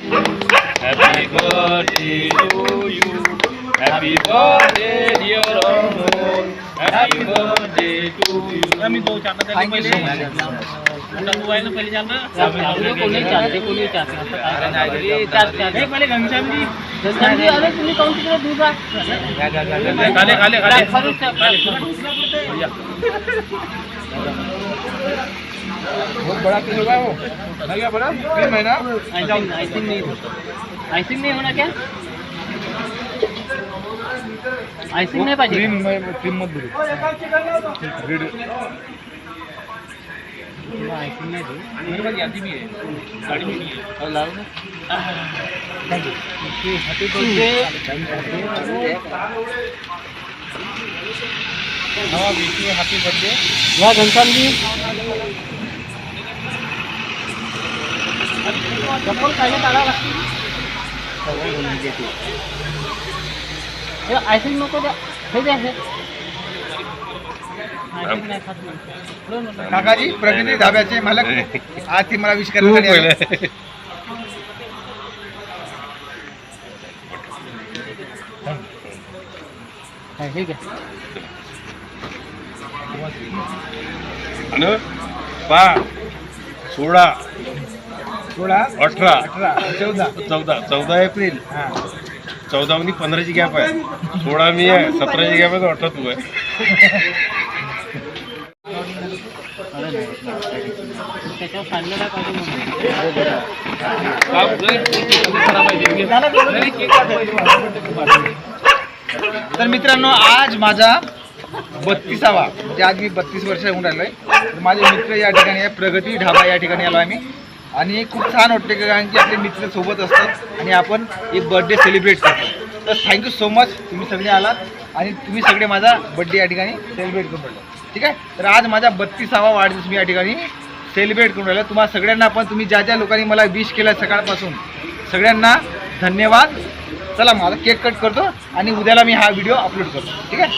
Happy birthday to you. Happy birthday dear Amol. Happy birthday to you. मी दो चार पहले मोटा तू आहे ना पहिले चाल ना कोणी चालते अरे नाही पहिले घनश्याम जी अरे तुम्ही काऊन तिकडे दूध खाले बहुत बड़ा पीस होगा वो नहीं क्या बड़ा 3 महीना आइसिंग नहीं होना क्या आइसिंग नहीं पाहिजे क्रीम मत बोलो आइसिंग नहीं मेरे पास यादी भी है गाड़ी में नहीं है और लाओ ना थैंक यू हैप्पी बर्थडे हाँ विश यू हैप्पी बर्थडे या घनश्याम जी चप्पल खायला टाळा लागते आयसिंग नको द्या हे द्या हे काकाजी प्रगती ढाब्याचे मालक आज ती मला विश करण्यासाठी आले. ठीक आहे आणि 5 16 18 14 एप्रिल 14 मध्ये 15 ची गॅप आहे 16 मी आहे 17 ची गॅप आहे 18 तू आहे त्याच्यावर सांगलेला तर मित्रांनो आज माझा 32वा म्हणजे आज मी 32 वर्ष होऊन राहिलो आहे. तर माझे मित्र या ठिकाणी आहे प्रगती ढाबा या ठिकाणी आलो आम्ही आणि खूप छान वाटते कारण की आपले मित्र सोबत असतात आणि आपण एक बर्थडे सेलिब्रेट करतो. तर थँक्यू सो मच तुम्ही सगळे आलात आणि तुम्ही सगळे माझा बर्थडे या ठिकाणी सेलिब्रेट करून राहिलो. ठीक आहे तर आज माझा 32वा वाढदिवस मी या ठिकाणी सेलिब्रेट करून राहिलो. तुम्हाला सगळ्यांना पण तुम्ही ज्या ज्या लोकांनी मला विश केलं सकाळपासून सगळ्यांना धन्यवाद. चला माझा केक कट करतो आणि उद्याला मी हा व्हिडिओ अपलोड करतो. ठीक आहे.